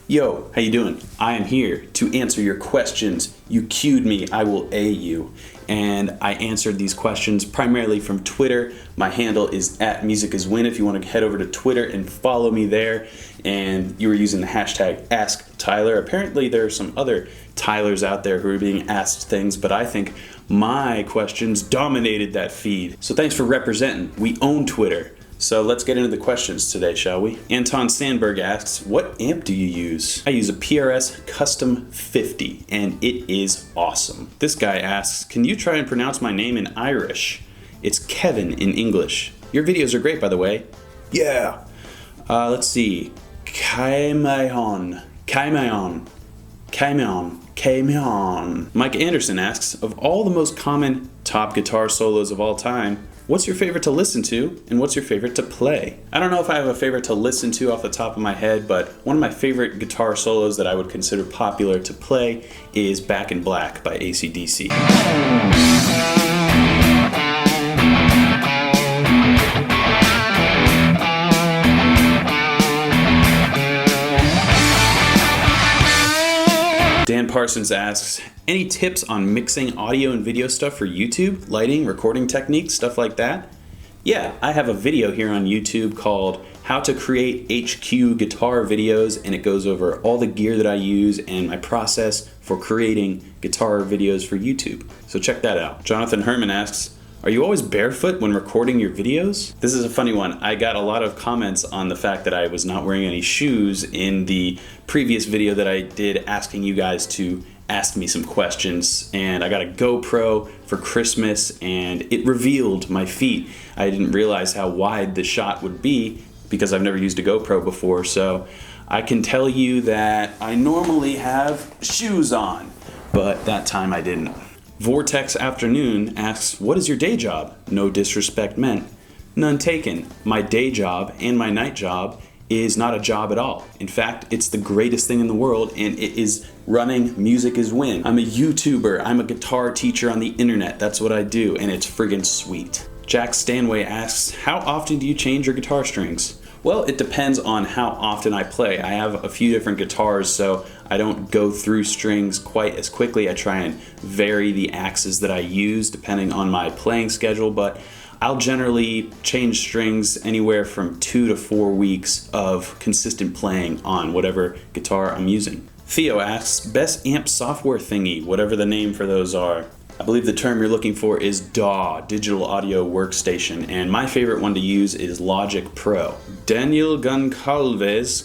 Yo, how you doing? I am here to answer your questions. You cued me, I will A you. And I answered these questions primarily from Twitter. My handle is @MusicIsWin if you want to head over to Twitter and follow me there. And you were using the hashtag AskTyler. Apparently there are some other Tylers out there who are being asked things, but I think my questions dominated that feed. So thanks for representing. We own Twitter. So let's get into the questions today, shall we? Anton Sandberg asks, what amp do you use? I use a PRS Custom 50, and it is awesome. This guy asks, can you try and pronounce my name in Irish? It's Kevin in English. Your videos are great, by the way. Yeah. Let's see. Caimeon. Mike Anderson asks, of all the most common top guitar solos of all time, what's your favorite to listen to, and what's your favorite to play? I don't know if I have a favorite to listen to off the top of my head, but one of my favorite guitar solos that I would consider popular to play is Back in Black by AC/DC. Dan Parsons asks, any tips on mixing audio and video stuff for YouTube? Lighting, recording techniques, stuff like that? Yeah, I have a video here on YouTube called How to Create HQ Guitar Videos, and it goes over all the gear that I use and my process for creating guitar videos for YouTube. So check that out. Jonathan Herman asks, are you always barefoot when recording your videos? This is a funny one. I got a lot of comments on the fact that I was not wearing any shoes in the previous video that I did asking you guys to ask me some questions, and I got a GoPro for Christmas and it revealed my feet. I didn't realize how wide the shot would be because I've never used a GoPro before, so I can tell you that I normally have shoes on, but that time I didn't. Vortex Afternoon asks, what is your day job? No disrespect meant. None taken. My day job and my night job is not a job at all. In fact, it's the greatest thing in the world, and it is running Music Is Win. I'm a YouTuber. I'm a guitar teacher on the internet. That's what I do, and it's friggin' sweet. Jack Stanway asks, how often do you change your guitar strings? Well, it depends on how often I play. I have a few different guitars, so I don't go through strings quite as quickly. I try and vary the axes that I use depending on my playing schedule, but I'll generally change strings anywhere from 2 to 4 weeks of consistent playing on whatever guitar I'm using. Theo asks, best amp software thingy, whatever the name for those are. I believe the term you're looking for is DAW, Digital Audio Workstation, and my favorite one to use is Logic Pro. Daniel Gonsalves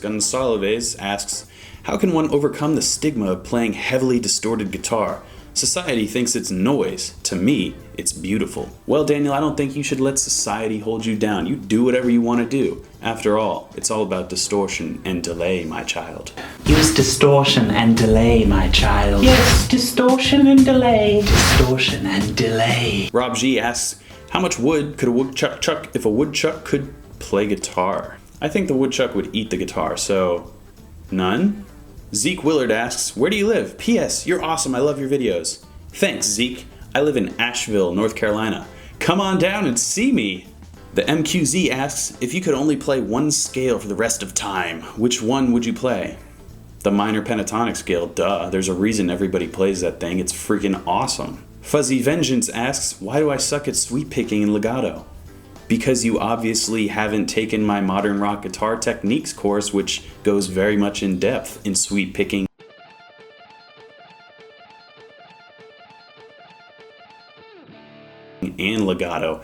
asks, how can one overcome the stigma of playing heavily distorted guitar? Society thinks it's noise. To me, it's beautiful. Well, Daniel, I don't think you should let society hold you down. You do whatever you want to do. After all, it's all about distortion and delay, my child. Use distortion and delay, my child. Yes, distortion and delay. Distortion and delay. Rob G asks, how much wood could a woodchuck chuck if a woodchuck could play guitar? I think the woodchuck would eat the guitar, so none? Zeke Willard asks, where do you live? P.S. You're awesome, I love your videos. Thanks, Zeke. I live in Asheville, North Carolina. Come on down and see me. The MQZ asks, if you could only play one scale for the rest of time, which one would you play? The minor pentatonic scale, duh. There's a reason everybody plays that thing. It's freaking awesome. Fuzzy Vengeance asks, why do I suck at sweep picking and legato? Because you obviously haven't taken my modern rock guitar techniques course, which goes very much in depth in sweep picking and legato,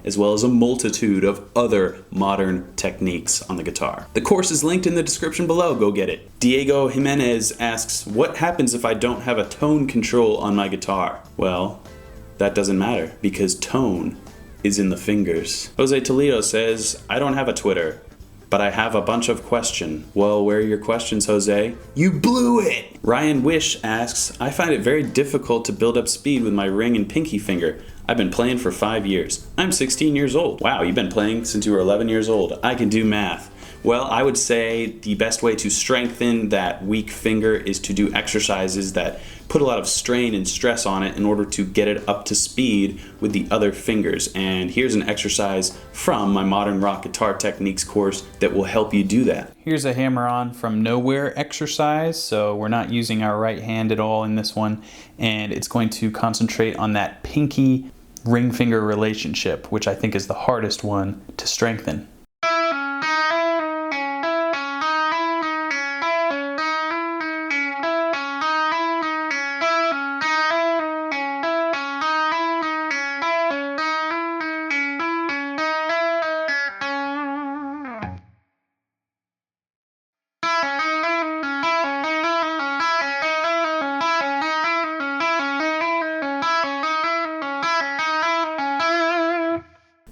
as well as a multitude of other modern techniques on the guitar. The course is linked in the description below, go get it. Diego Jiminez asks, what happens if I don't have a tone control on my guitar? Well, that doesn't matter, because tone is in the fingers. Jose Tulio says, I don't have a Twitter, but I have a bunch of questions. Well, where are your questions, Jose? You blew it! Ryan Wish asks, I find it very difficult to build up speed with my ring and pinky finger. I've been playing for 5 years. I'm 16 years old. Wow, you've been playing since you were 11 years old. I can do math. Well, I would say the best way to strengthen that weak finger is to do exercises that put a lot of strain and stress on it in order to get it up to speed with the other fingers. And here's an exercise from my Modern Rock Guitar Techniques course that will help you do that. Here's a hammer-on from nowhere exercise, so we're not using our right hand at all in this one, and it's going to concentrate on that pinky ring finger relationship, which I think is the hardest one to strengthen.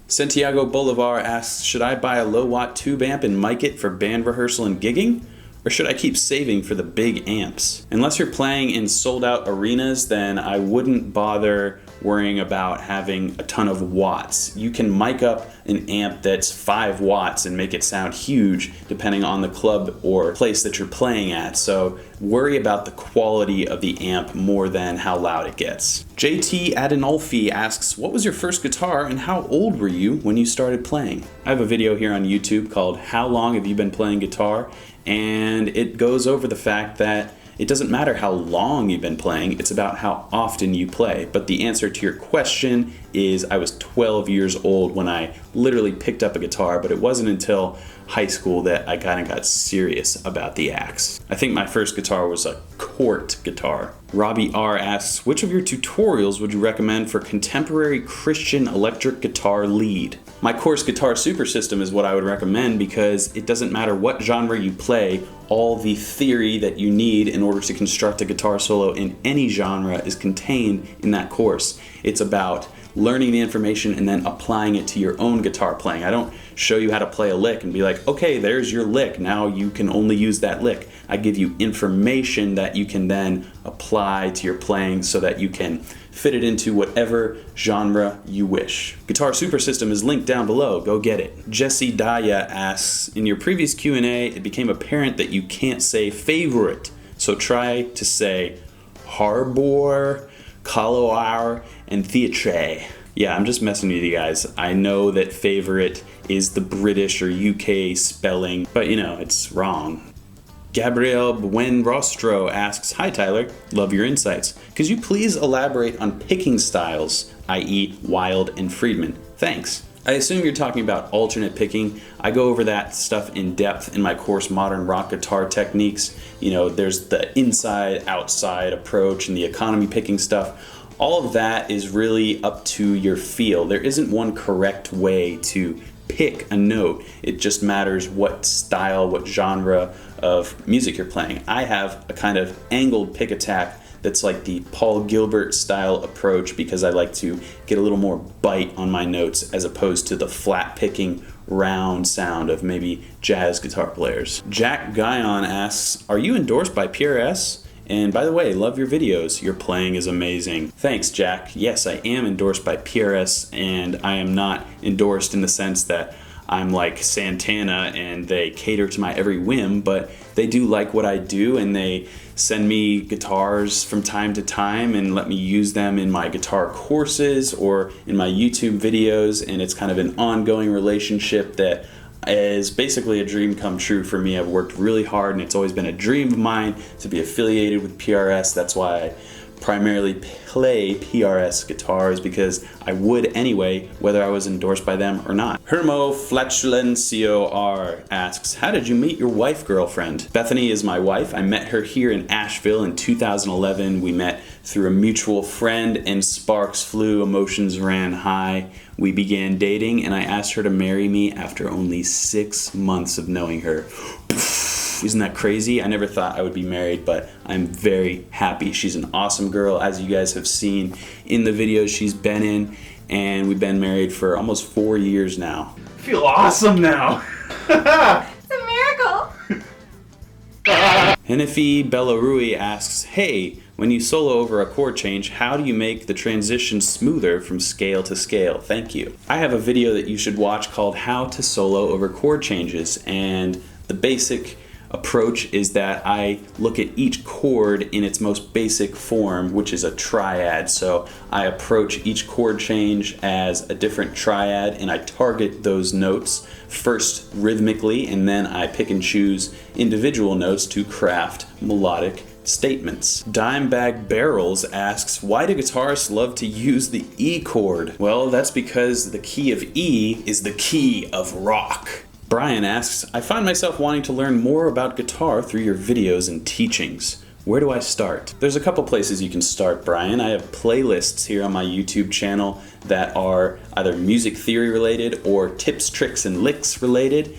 Santiago Bolivar asks, should I buy a low-watt tube amp and mic it for band rehearsal and gigging? Or should I keep saving for the big amps? Unless you're playing in sold-out arenas, then I wouldn't bother worrying about having a ton of watts. You can mic up an amp that's 5 watts and make it sound huge depending on the club or place that you're playing at. So worry about the quality of the amp more than how loud it gets. JT Adenolfi asks, what was your first guitar and how old were you when you started playing? I have a video here on YouTube called How Long Have You Been Playing Guitar? And it goes over the fact that it doesn't matter how long you've been playing, it's about how often you play. But the answer to your question is I was 12 years old when I literally picked up a guitar, but it wasn't until high school that I kind of got serious about the axe. I think my first guitar was a Cort guitar. Robbie R asks, which of your tutorials would you recommend for contemporary Christian electric guitar lead? My course Guitar Super System is what I would recommend because it doesn't matter what genre you play, all the theory that you need in order to construct a guitar solo in any genre is contained in that course. It's about learning the information and then applying it to your own guitar playing. I don't show you how to play a lick and be like, okay, there's your lick, now you can only use that lick. I give you information that you can then apply to your playing so that you can fit it into whatever genre you wish. Guitar Super System is linked down below, go get it. Jesse Daya asks, in your previous Q&A, it became apparent that you can't say favorite, so try to say harbor, Kaloar, and theatre. Yeah, I'm just messing with you guys. I know that favorite is the British or UK spelling, but you know, it's wrong. Gabrielle Buenrostro asks, hi Tyler, love your insights. Could you please elaborate on picking styles, i.e. Wild and Friedman? Thanks. I assume you're talking about alternate picking. I go over that stuff in depth in my course, Modern Rock Guitar Techniques. You know, there's the inside, outside approach and the economy picking stuff. All of that is really up to your feel. There isn't one correct way to pick a note. It just matters what style, what genre of music you're playing. I have a kind of angled pick attack that's like the Paul Gilbert style approach because I like to get a little more bite on my notes as opposed to the flat picking round sound of maybe jazz guitar players. Jack Guyon asks, are you endorsed by PRS? And by the way, love your videos. Your playing is amazing. Thanks, Jack. Yes, I am endorsed by PRS, and I am not endorsed in the sense that I'm like Santana and they cater to my every whim, but they do like what I do and they send me guitars from time to time and let me use them in my guitar courses or in my YouTube videos, and it's kind of an ongoing relationship that is basically a dream come true for me. I've worked really hard and it's always been a dream of mine to be affiliated with PRS. That's why I primarily play PRS guitars, because I would anyway, whether I was endorsed by them or not. Hermo Flatulencio R asks, how did you meet your wife girlfriend? Bethany is my wife. I met her here in Asheville in 2011. We met through a mutual friend and sparks flew, emotions ran high. We began dating and I asked her to marry me after only 6 months of knowing her. Isn't that crazy? I never thought I would be married, but I'm very happy. She's an awesome girl, as you guys have seen in the videos she's been in, and we've been married for almost 4 years now. I feel awesome now. It's a miracle. Henifi Belarui asks, hey, When you solo over a chord change, how do you make the transition smoother from scale to scale? Thank you. I have a video that you should watch called How to Solo Over Chord Changes, and the basic approach is that I look at each chord in its most basic form, which is a triad. So I approach each chord change as a different triad, and I target those notes first rhythmically, and then I pick and choose individual notes to craft melodic statements. Dimebag Barrels asks, why do guitarists love to use the E chord? Well, that's because the key of E is the key of rock. Brian asks, I find myself wanting to learn more about guitar through your videos and teachings. Where do I start? There's a couple places you can start, Brian. I have playlists here on my YouTube channel that are either music theory related or tips, tricks, and licks related.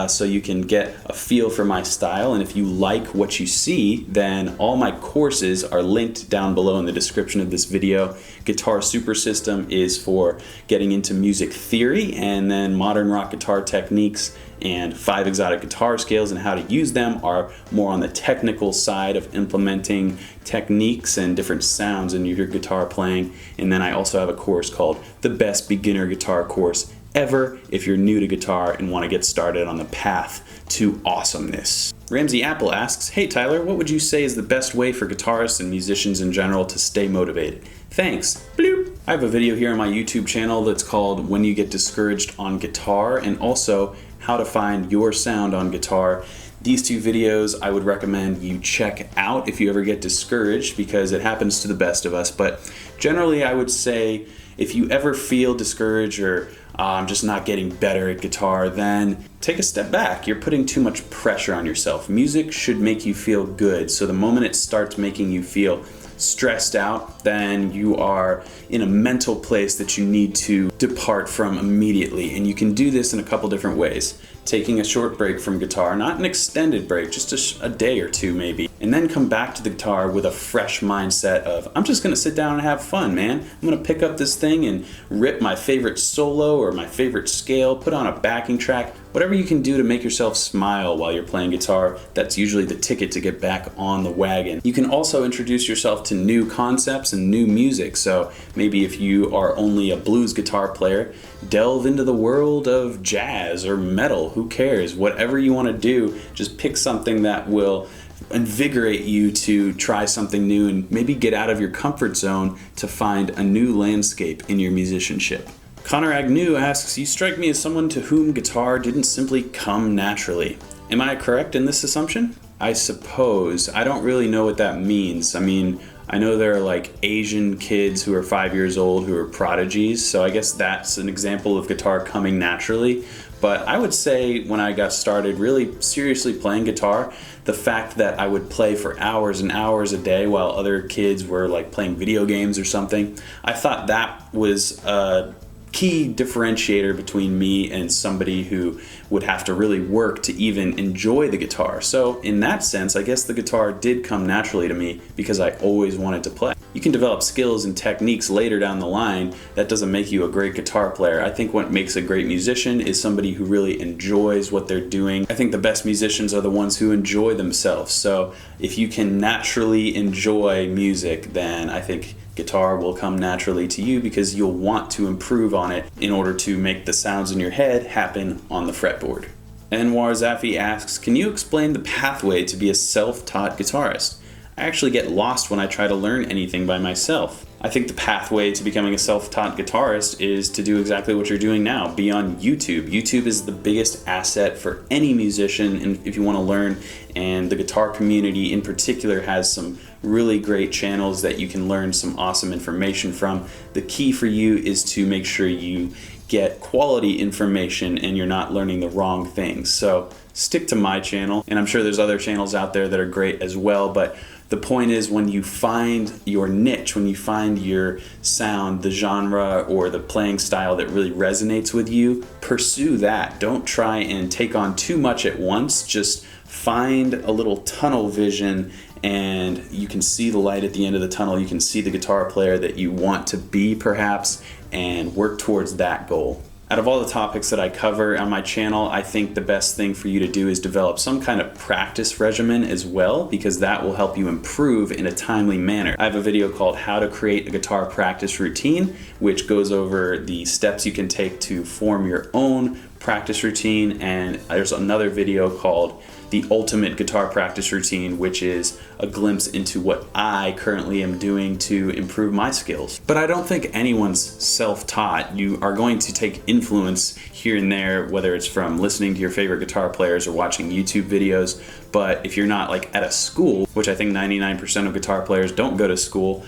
So you can get a feel for my style, and if you like what you see, then all my courses are linked down below in the description of this video. Guitar Super System is for getting into music theory, and then Modern Rock Guitar Techniques and 5 Exotic Guitar Scales and how to use them are more on the technical side of implementing techniques and different sounds in your guitar playing. And then I also have a course called The Best Beginner Guitar Course Ever if you're new to guitar and want to get started on the path to awesomeness. Ramsey Apple asks, hey Tyler, what would you say is the best way for guitarists and musicians in general to stay motivated? Thanks. Bloop. I have a video here on my YouTube channel that's called When You Get Discouraged on Guitar, and also How to Find Your Sound on Guitar. These two videos I would recommend you check out if you ever get discouraged, because it happens to the best of us. But generally I would say if you ever feel discouraged or I'm just not getting better at guitar, then take a step back. You're putting too much pressure on yourself. Music should make you feel good. So the moment it starts making you feel stressed out, then you are in a mental place that you need to depart from immediately. And you can do this in a couple different ways. Taking a short break from guitar, not an extended break, just a day or two maybe, and then come back to the guitar with a fresh mindset of, I'm just gonna sit down and have fun, man. I'm gonna pick up this thing and rip my favorite solo or my favorite scale, put on a backing track, whatever you can do to make yourself smile while you're playing guitar. That's usually the ticket to get back on the wagon. You can also introduce yourself to new concepts and new music. So maybe if you are only a blues guitar player, delve into the world of jazz or metal. Who cares? Whatever you want to do, just pick something that will invigorate you to try something new and maybe get out of your comfort zone to find a new landscape in your musicianship. Connor Agnew asks, you strike me as someone to whom guitar didn't simply come naturally. Am I correct in this assumption? I suppose. I don't really know what that means. I mean, I know there are like Asian kids who are 5 years old who are prodigies, so I guess that's an example of guitar coming naturally. But I would say when I got started really seriously playing guitar, the fact that I would play for hours and hours a day while other kids were like playing video games or something, I thought that was a key differentiator between me and somebody who would have to really work to even enjoy the guitar. So in that sense, I guess the guitar did come naturally to me because I always wanted to play. You can develop skills and techniques later down the line. That doesn't make you a great guitar player. I think what makes a great musician is somebody who really enjoys what they're doing. I think the best musicians are the ones who enjoy themselves. So if you can naturally enjoy music, then I think guitar will come naturally to you because you'll want to improve on it in order to make the sounds in your head happen on the fretboard. Anwar Zafi asks, can you explain the pathway to be a self-taught guitarist? I actually get lost when I try to learn anything by myself. I think the pathway to becoming a self-taught guitarist is to do exactly what you're doing now, be on YouTube. YouTube is the biggest asset for any musician and if you want to learn, and the guitar community in particular has some really great channels that you can learn some awesome information from. The key for you is to make sure you get quality information and you're not learning the wrong things. So stick to my channel, and I'm sure there's other channels out there that are great as well, but the point is when you find your niche, when you find your sound, the genre or the playing style that really resonates with you, pursue that. Don't try and take on too much at once. Just find a little tunnel vision and you can see the light at the end of the tunnel. You can see the guitar player that you want to be perhaps and work towards that goal. Out of all the topics that I cover on my channel, I think the best thing for you to do is develop some kind of practice regimen as well, because that will help you improve in a timely manner. I have a video called How to Create a Guitar Practice Routine, which goes over the steps you can take to form your own practice routine, and there's another video called The Ultimate Guitar Practice Routine, which is a glimpse into what I currently am doing to improve my skills. But I don't think anyone's self-taught. You are going to take influence here and there, whether it's from listening to your favorite guitar players or watching YouTube videos. But if you're not like at a school, which I think 99% of guitar players don't go to school,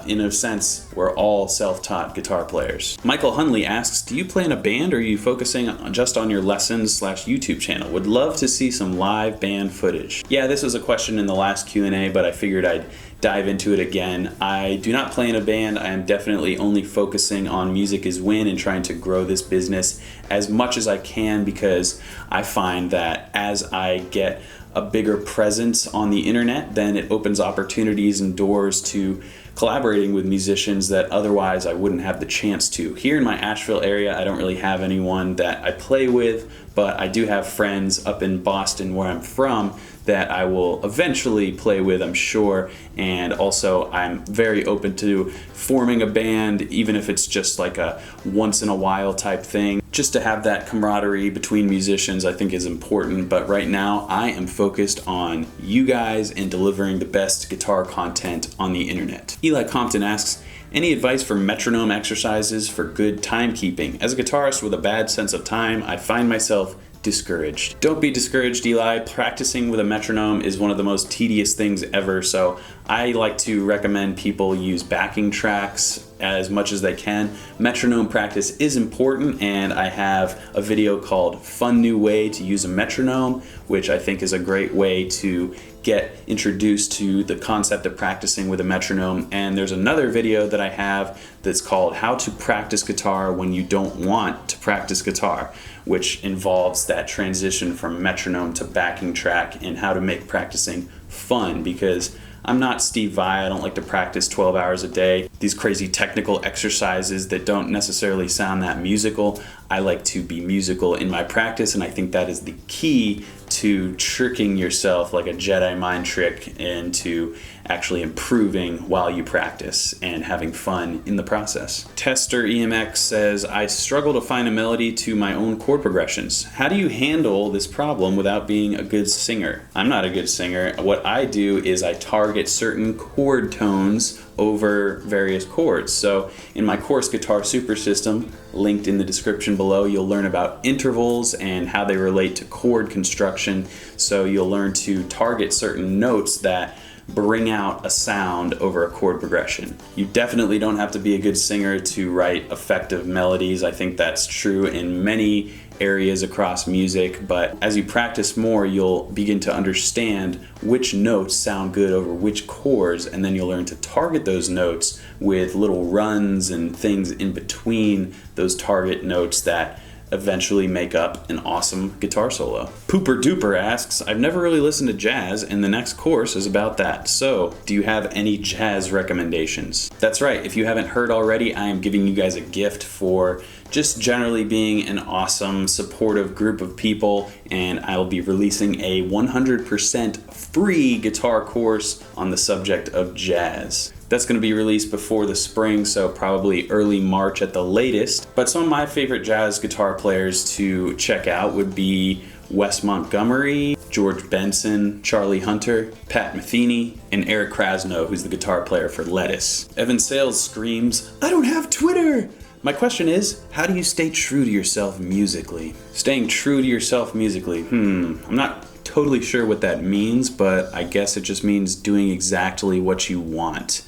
in a sense, we're all self-taught guitar players. Michael Hunley asks, do you play in a band or are you focusing just on your lessons / YouTube channel? Would love to see some live band footage. Yeah, this was a question in the last Q&A, but I figured I'd dive into it again. I do not play in a band. I am definitely only focusing on Music is Win and trying to grow this business as much as I can, because I find that as I get a bigger presence on the internet, then it opens opportunities and doors to collaborating with musicians that otherwise I wouldn't have the chance to. Here in my Asheville area, I don't really have anyone that I play with, but I do have friends up in Boston where I'm from that I will eventually play with, I'm sure. And also I'm very open to forming a band, even if it's just like a once in a while type thing. Just to have that camaraderie between musicians I think is important, but right now I am focused on you guys and delivering the best guitar content on the internet. Eli Compton asks, any advice for metronome exercises for good timekeeping? As a guitarist with a bad sense of time, I find myself discouraged. Don't be discouraged, Eli. Practicing with a metronome is one of the most tedious things ever, so I like to recommend people use backing tracks as much as they can. Metronome practice is important, and I have a video called Fun New Way to Use a Metronome, which I think is a great way to get introduced to the concept of practicing with a metronome. And there's another video that I have that's called How to Practice Guitar When You Don't Want to Practice Guitar, which involves that transition from metronome to backing track and how to make practicing fun, because I'm not Steve Vai. I don't like to practice 12 hours a day. These crazy technical exercises that don't necessarily sound that musical. I like to be musical in my practice, and I think that is the key to tricking yourself like a Jedi mind trick into actually improving while you practice and having fun in the process. Tester EMX says, I struggle to find a melody to my own chord progressions. How do you handle this problem without being a good singer? I'm not a good singer. What I do is I target certain chord tones over various chords. So in my course Guitar Super System, linked in the description below, you'll learn about intervals and how they relate to chord construction. So you'll learn to target certain notes that bring out a sound over a chord progression. You definitely don't have to be a good singer to write effective melodies. I think that's true in many areas across music, but as you practice more, you'll begin to understand which notes sound good over which chords, and then you'll learn to target those notes with little runs and things in between those target notes that eventually make up an awesome guitar solo. Pooper Duper asks, I've never really listened to jazz, and the next course is about that. So, do you have any jazz recommendations? That's right, if you haven't heard already, I am giving you guys a gift for just generally being an awesome, supportive group of people, and I will be releasing a 100% free guitar course on the subject of jazz. That's going to be released before the spring, so probably early March at the latest. But some of my favorite jazz guitar players to check out would be Wes Montgomery, George Benson, Charlie Hunter, Pat Metheny, and Eric Krasno, who's the guitar player for Lettuce. Evan Sales screams, I don't have Twitter! My question is, how do you stay true to yourself musically? Staying true to yourself musically, I'm not totally sure what that means, but I guess it just means doing exactly what you want.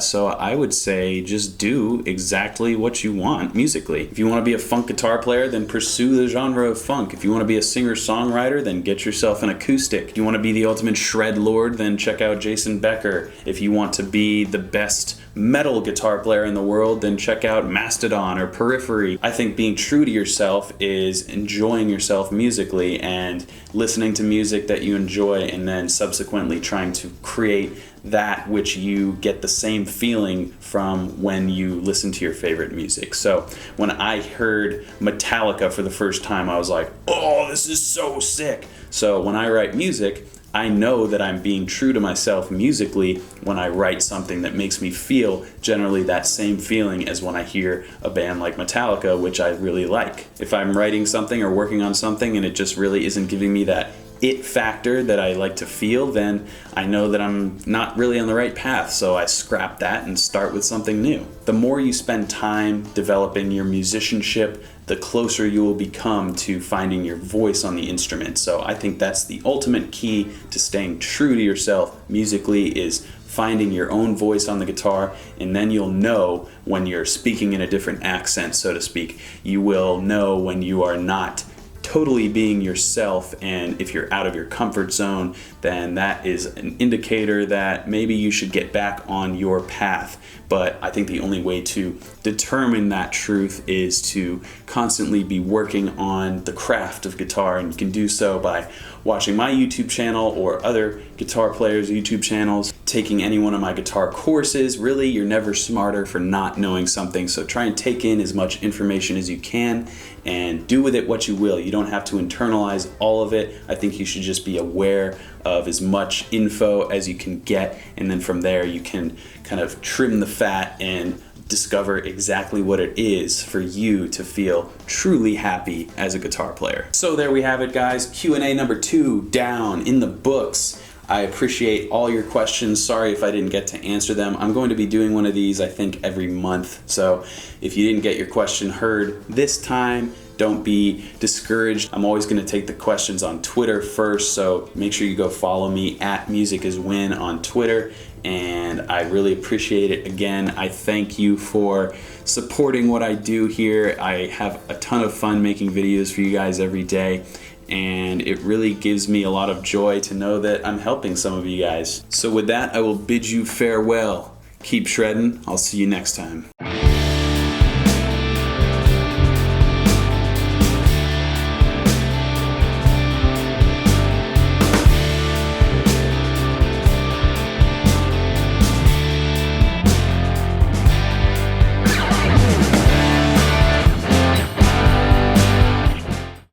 So I would say just do exactly what you want musically. If you want to be a funk guitar player, then pursue the genre of funk. If you want to be a singer-songwriter, then get yourself an acoustic. If you want to be the ultimate shred lord, then check out Jason Becker. If you want to be the best metal guitar player in the world, then check out Mastodon or Periphery. I think being true to yourself is enjoying yourself musically and listening to music that you enjoy, and then subsequently trying to create that which you get the same feeling from when you listen to your favorite music. So when I heard Metallica for the first time, I was like, oh, this is so sick. So when I write music, I know that I'm being true to myself musically when I write something that makes me feel generally that same feeling as when I hear a band like Metallica, which I really like. If I'm writing something or working on something and it just really isn't giving me that it factor that I like to feel, then I know that I'm not really on the right path, so I scrap that and start with something new. The more you spend time developing your musicianship, the closer you will become to finding your voice on the instrument. So I think that's the ultimate key to staying true to yourself musically, is finding your own voice on the guitar, and then you'll know when you're speaking in a different accent, so to speak. You will know when you are not totally being yourself, and if you're out of your comfort zone, then that is an indicator that maybe you should get back on your path. But I think the only way to determine that truth is to constantly be working on the craft of guitar, and you can do so by watching my YouTube channel or other guitar players' YouTube channels, taking any one of my guitar courses. Really, you're never smarter for not knowing something, so try and take in as much information as you can and do with it what you will. You don't have to internalize all of it. I think you should just be aware of as much info as you can get, and then from there you can kind of trim the fat and discover exactly what it is for you to feel truly happy as a guitar player. So there we have it, guys. Q&A number 2 down in the books. I appreciate all your questions. Sorry if I didn't get to answer them. I'm going to be doing one of these, I think, every month. So if you didn't get your question heard this time, don't be discouraged. I'm always going to take the questions on Twitter first, so make sure you go follow me at MusicIsWin on Twitter, and I really appreciate it. Again, I thank you for supporting what I do here. I have a ton of fun making videos for you guys every day, and it really gives me a lot of joy to know that I'm helping some of you guys. So with that, I will bid you farewell. Keep shredding. I'll see you next time.